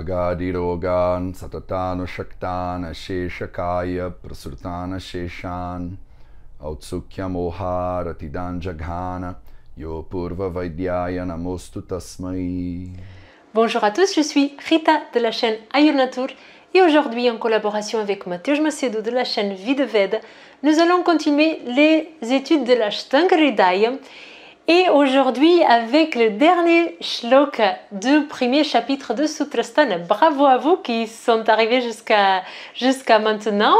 Agadirogan satatano shaktan asheshakaya prasurtana sheshan autsukya moha ratidan jaghana yo purva vaidyaya namostu tasmai. Bonjour à tous, je suis Rita de la chaîne Ayurnatur et aujourd'hui en collaboration avec Mateusz Macedo de la chaîne Vie de Veda, nous allons continuer les études de l'Ashtanga Hridaya et aujourd'hui avec le dernier shloka du premier chapitre de Sutrasthana. Bravo à vous qui sont arrivés jusqu'à maintenant,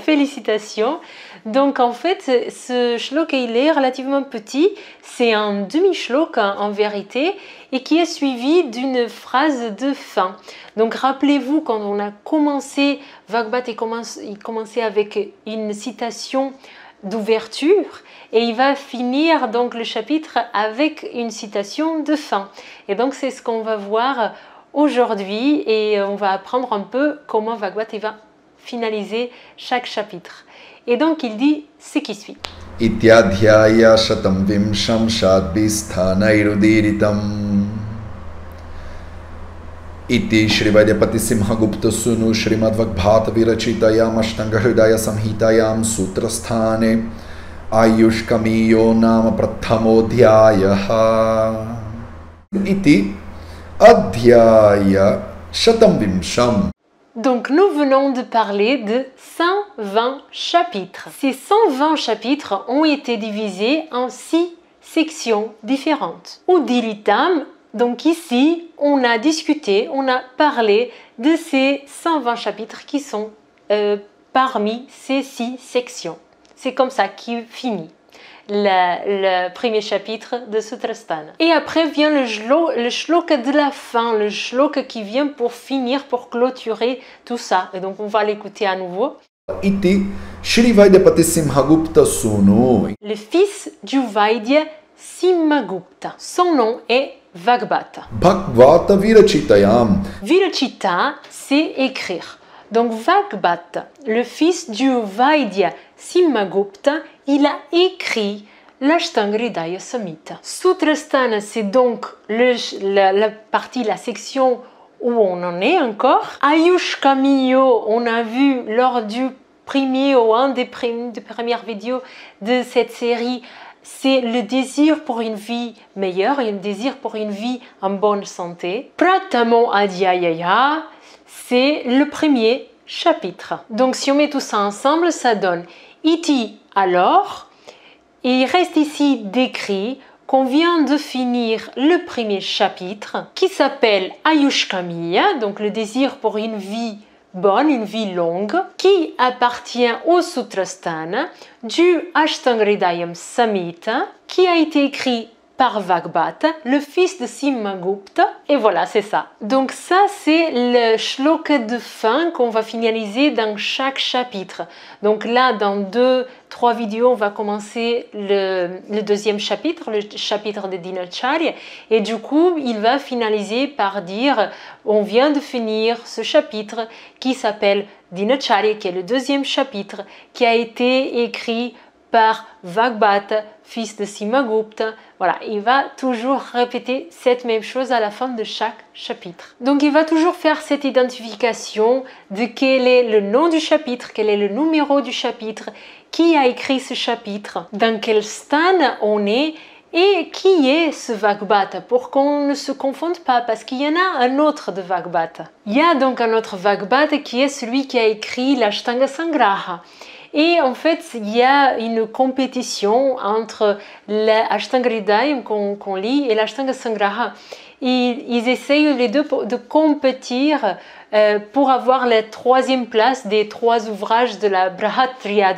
félicitations. Donc en fait ce shloka il est relativement petit, c'est un demi-shloka en vérité et qui est suivi d'une phrase de fin. Donc rappelez-vous quand on a commencé, Bhagavad il commençait avec une citation d'ouverture et il va finir donc le chapitre avec une citation de fin. Et donc c'est ce qu'on va voir aujourd'hui et on va apprendre un peu comment Bhagavad va finaliser chaque chapitre. Et donc il dit ce qui suit. Ityadhyaya shatam vimsham shadbhisthanairudiritam Iti Shri Vaidapati Simhagupta Sunu Shrimad Vagbhata Virachitayam Ashtanga Hridaya Samhitayam Sutrasthane Ayushkamiyo Nama Prathamodhyayaha Iti Adhyaya Shatam Vimsham. Donc nous venons de parler de 120 chapitres. Ces 120 chapitres ont été divisés en 6 sections différentes. Udiritam. Donc ici, on a discuté, on a parlé de ces 120 chapitres qui sont parmi ces 6 sections. C'est comme ça qu'il finit le premier chapitre de Sutrasthana. Et après vient le shloka de la fin, le shloka qui vient pour finir, pour clôturer tout ça. Et donc on va l'écouter à nouveau. Iti Shri Vaidapati Simhagupta Sunu. Le fils du Vaidya Simhagupta. Son nom est Vagbhata. Bhagavata Virachitayam. Virachita, c'est écrire. Donc Vagbhata, le fils du Vaidya Simhagupta, il a écrit l'Ashtanga Hridaya Samhita. Sutrasthana, c'est donc la partie, la section où on en est encore. Ayushkamiyo, on a vu lors du premier ou un des premières vidéos de cette série, c'est le désir pour une vie meilleure et le désir pour une vie en bonne santé. Pratamo Adhyaya, c'est le premier chapitre. Donc si on met tout ça ensemble, ça donne Iti alors. Et il reste ici décrit qu'on vient de finir le premier chapitre qui s'appelle Ayushkamiya, donc le désir pour une vie bonne, une vie longue, qui appartient au Sutrasthana du Ashtanga Hridaya Samhita, qui a été écrit par Vagbhata, le fils de Simhagupta, et voilà, c'est ça. Donc ça, c'est le shloka de fin qu'on va finaliser dans chaque chapitre. Donc là, dans 2-3 vidéos, on va commencer le deuxième chapitre, le chapitre de Dinacharya, et du coup, il va finaliser par dire, on vient de finir ce chapitre qui s'appelle Dinacharya, qui est le deuxième chapitre, qui a été écrit par Vagbhata, fils de Simhagupta. Voilà, il va toujours répéter cette même chose à la fin de chaque chapitre. Donc il va toujours faire cette identification de quel est le nom du chapitre, quel est le numéro du chapitre, qui a écrit ce chapitre, dans quel stan on est et qui est ce Vagbhata, pour qu'on ne se confonde pas, parce qu'il y en a un autre de Vagbhata. Il y a donc un autre Vagbhata qui est celui qui a écrit l'Ashtanga Sangraha. Et en fait, il y a une compétition entre l'Ashtanga Hridaya qu'on lit et l'Ashtanga Sangraha. Ils essayent les deux de compétir pour avoir la 3e place des 3 ouvrages de la Brahat Triyad,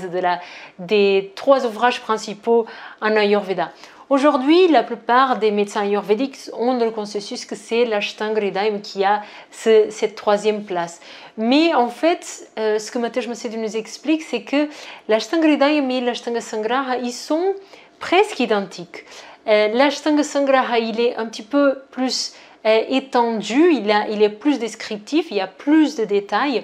des 3 ouvrages principaux en Ayurveda. Aujourd'hui, la plupart des médecins ayurvédiques ont le consensus que c'est l'Ashtanga Hridaya qui a cette 3e place. Mais en fait, ce que Mateusz Macedo nous explique, c'est que l'Ashtanga Hridaya et l'Ashtanga Sangraha, ils sont presque identiques. L'Ashtanga Sangraha, il est un petit peu plus étendu, il est plus descriptif, il y a plus de détails.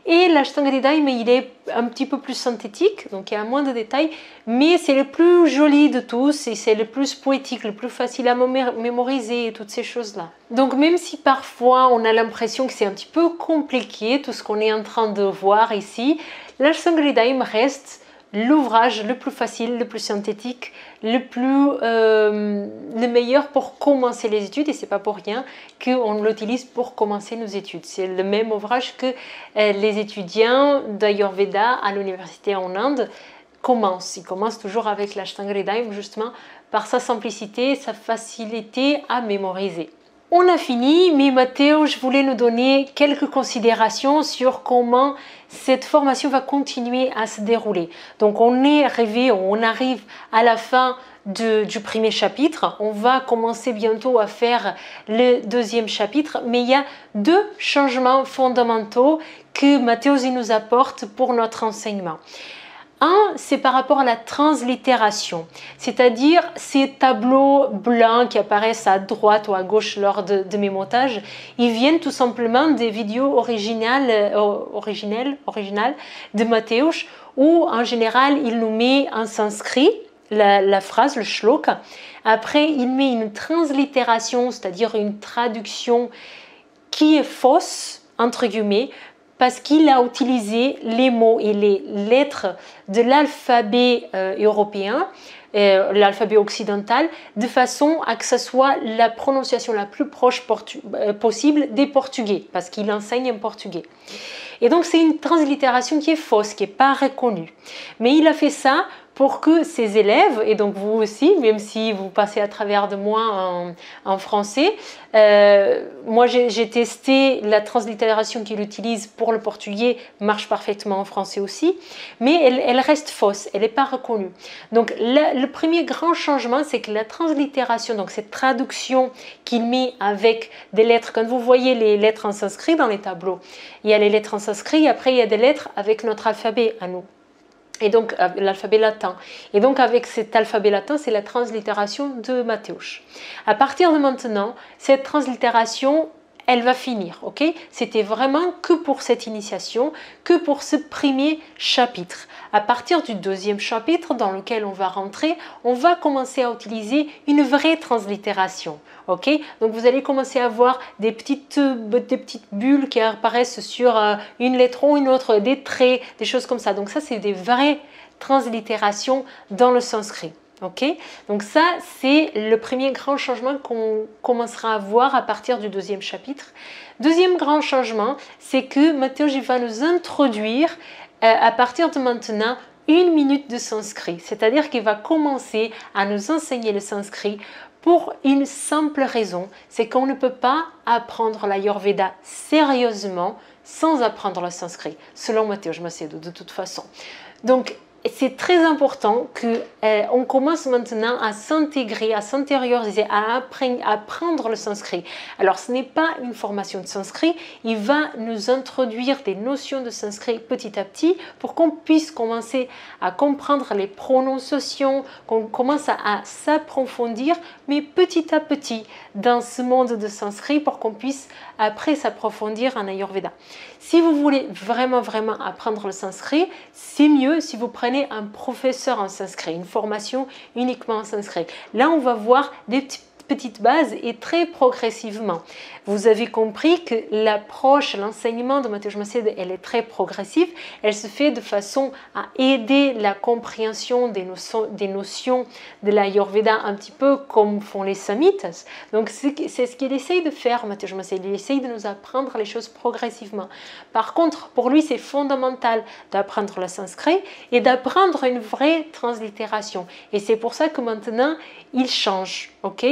Et l'Ashtanga Hridayam, il est un petit peu plus synthétique, donc il y a moins de détails, mais c'est le plus joli de tous et c'est le plus poétique, le plus facile à mémoriser et toutes ces choses-là. Donc même si parfois on a l'impression que c'est un petit peu compliqué, tout ce qu'on est en train de voir ici, l'Ashtanga Hridayam reste l'ouvrage le plus facile, le plus synthétique, le meilleur pour commencer les études, et c'est pas pour rien qu'on l'utilise pour commencer nos études. C'est le même ouvrage que les étudiants d'Ayurveda à l'université en Inde commencent. Ils commencent toujours avec l'Ashtanga Hridayam justement par sa simplicité, sa facilité à mémoriser. On a fini, mais Matteo, je voulais nous donner quelques considérations sur comment cette formation va continuer à se dérouler. Donc on arrive à la fin du premier chapitre. On va commencer bientôt à faire le deuxième chapitre, mais il y a deux changements fondamentaux que Matteo nous apporte pour notre enseignement. Un, c'est par rapport à la translittération, c'est-à-dire ces tableaux blancs qui apparaissent à droite ou à gauche lors de mes montages. Ils viennent tout simplement des vidéos originales de Mateusz, où en général il nous met en sanskrit la phrase, le shloka. Après, il met une translittération, c'est-à-dire une traduction qui est fausse, entre guillemets, parce qu'il a utilisé les mots et les lettres de l'alphabet européen, l'alphabet occidental, de façon à que ce soit la prononciation la plus proche possible des portugais, parce qu'il enseigne en portugais. Et donc c'est une translittération qui est fausse, qui n'est pas reconnue. Mais il a fait ça pour que ses élèves, et donc vous aussi, même si vous passez à travers de moi en français, moi j'ai testé la translittération qu'il utilise pour le portugais, marche parfaitement en français aussi, mais elle reste fausse, elle n'est pas reconnue. Donc le premier grand changement, c'est que la translittération, donc cette traduction qu'il met avec des lettres, quand vous voyez les lettres en sanskrit dans les tableaux, il y a les lettres en sanskrit, et après il y a des lettres avec notre alphabet à nous. Et donc l'alphabet latin. Et donc avec cet alphabet latin, c'est la translittération de Mateusz. À partir de maintenant, cette translittération, elle va finir, ok? C'était vraiment que pour cette initiation, que pour ce premier chapitre. À partir du deuxième chapitre dans lequel on va rentrer, on va commencer à utiliser une vraie translittération. Ok, donc vous allez commencer à voir des petites bulles qui apparaissent sur une lettre ou une autre, des traits, des choses comme ça. Donc ça, c'est des vraies translittérations dans le sanskrit. Ok, donc ça, c'est le premier grand changement qu'on commencera à voir à partir du deuxième chapitre. Deuxième grand changement, c'est que Mateusz va nous introduire à partir de maintenant 1 minute de sanskrit. C'est-à-dire qu'il va commencer à nous enseigner le sanskrit pour une simple raison, c'est qu'on ne peut pas apprendre l'Ayurveda sérieusement sans apprendre le sanskrit, selon Mateusz Macedo de toute façon. Donc, c'est très important qu'on commence maintenant à s'intégrer, à s'intérioriser, à apprendre le sanskrit. Alors, ce n'est pas une formation de sanskrit, il va nous introduire des notions de sanskrit petit à petit pour qu'on puisse commencer à comprendre les prononciations, qu'on commence à s'approfondir, mais petit à petit dans ce monde de sanskrit pour qu'on puisse après s'approfondir en Ayurveda. Si vous voulez vraiment apprendre le sanskrit, c'est mieux si vous prenez un professeur en sanskrit, une formation uniquement en sanskrit. Là, on va voir des petites bases et très progressivement. Vous avez compris que l'approche, l'enseignement de Mateusz Macedo, elle est très progressive. Elle se fait de façon à aider la compréhension des notions de l'Ayurveda un petit peu comme font les Samhitas. Donc c'est ce qu'il essaye de faire, Mateusz Macedo. Il essaye de nous apprendre les choses progressivement. Par contre, pour lui, c'est fondamental d'apprendre le sanskrit et d'apprendre une vraie translittération. Et c'est pour ça que maintenant, il change, ok?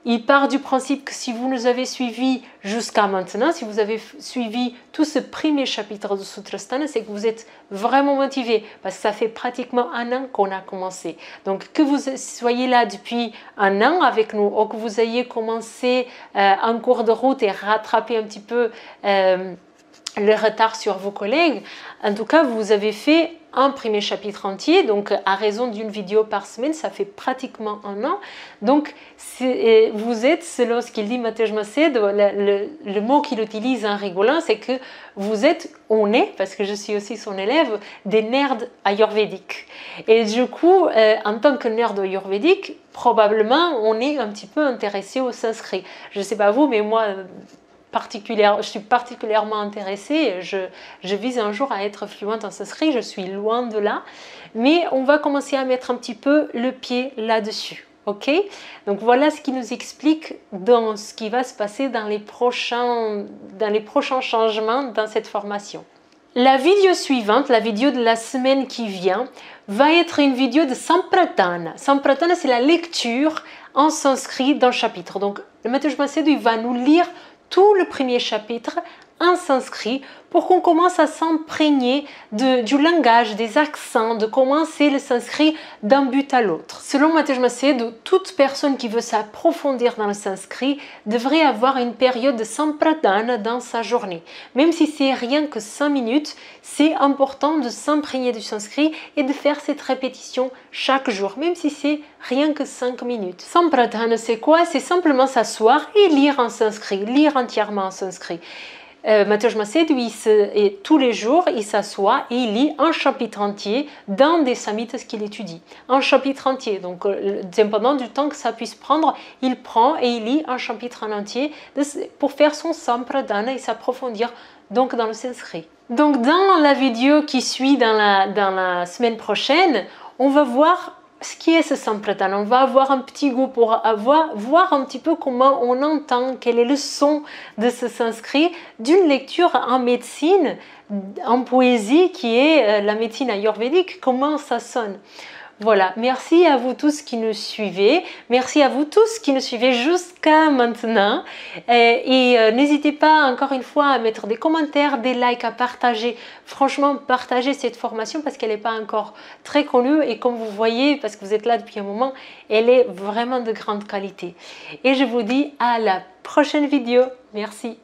Il part du principe que si vous nous avez suivis jusqu'à maintenant, si vous avez suivi tout ce premier chapitre de Sutrasthana, c'est que vous êtes vraiment motivé parce que ça fait pratiquement 1 an qu'on a commencé. Donc que vous soyez là depuis 1 an avec nous ou que vous ayez commencé en cours de route et rattrapé un petit peu le retard sur vos collègues, en tout cas vous avez fait un premier chapitre entier, donc à raison d'une vidéo par semaine, ça fait pratiquement un an. Donc vous êtes, selon ce qu'il dit Matej Macedo, le mot qu'il utilise en rigolant, c'est que vous êtes, on est, parce que je suis aussi son élève, des nerds ayurvédiques. Et du coup, en tant que nerd ayurvédique, probablement on est un petit peu intéressé au sanskrit. Je ne sais pas vous, mais moi, je suis particulièrement intéressée. Je vise un jour à être fluente en sanskrit, je suis loin de là. Mais on va commencer à mettre un petit peu le pied là-dessus. Ok, donc voilà ce qui nous explique dans ce qui va se passer dans les prochains changements dans cette formation. La vidéo suivante, la vidéo de la semaine qui vient, va être une vidéo de Sampratana. Sampratana, c'est la lecture en sanskrit d'un chapitre. Donc le Matej Macedo, il va nous lire tout le premier chapitre en sanskrit pour qu'on commence à s'imprégner du langage, des accents, de comment c'est le sanskrit d'un but à l'autre. Selon Matej Macedo, toute personne qui veut s'approfondir dans le sanskrit devrait avoir une période de sampradana dans sa journée. Même si c'est rien que 5 minutes, c'est important de s'imprégner du sanskrit et de faire cette répétition chaque jour, même si c'est rien que 5 minutes. Sampradana, c'est quoi? C'est simplement s'asseoir et lire en sanskrit, lire entièrement en sanskrit. Matej Macedo, tous les jours, il s'assoit et il lit un chapitre entier dans des samhitas qu'il étudie. Un chapitre entier, donc dépendant du temps que ça puisse prendre, il prend et il lit un chapitre en entier pour faire son sampradana et s'approfondir donc dans le sanskrit. Donc dans la vidéo qui suit dans la semaine prochaine, on va voir ce qui est ce sampradana. On va avoir un petit goût pour voir un petit peu comment on entend, quel est le son de ce sanskrit d'une lecture en médecine, en poésie qui est la médecine ayurvédique, comment ça sonne. Voilà, merci à vous tous qui nous suivez, merci à vous tous qui nous suivez jusqu'à maintenant et n'hésitez pas encore une fois à mettre des commentaires, des likes, à partager. Franchement, partagez cette formation parce qu'elle n'est pas encore très connue et comme vous voyez, parce que vous êtes là depuis un moment, elle est vraiment de grande qualité. Et je vous dis à la prochaine vidéo. Merci.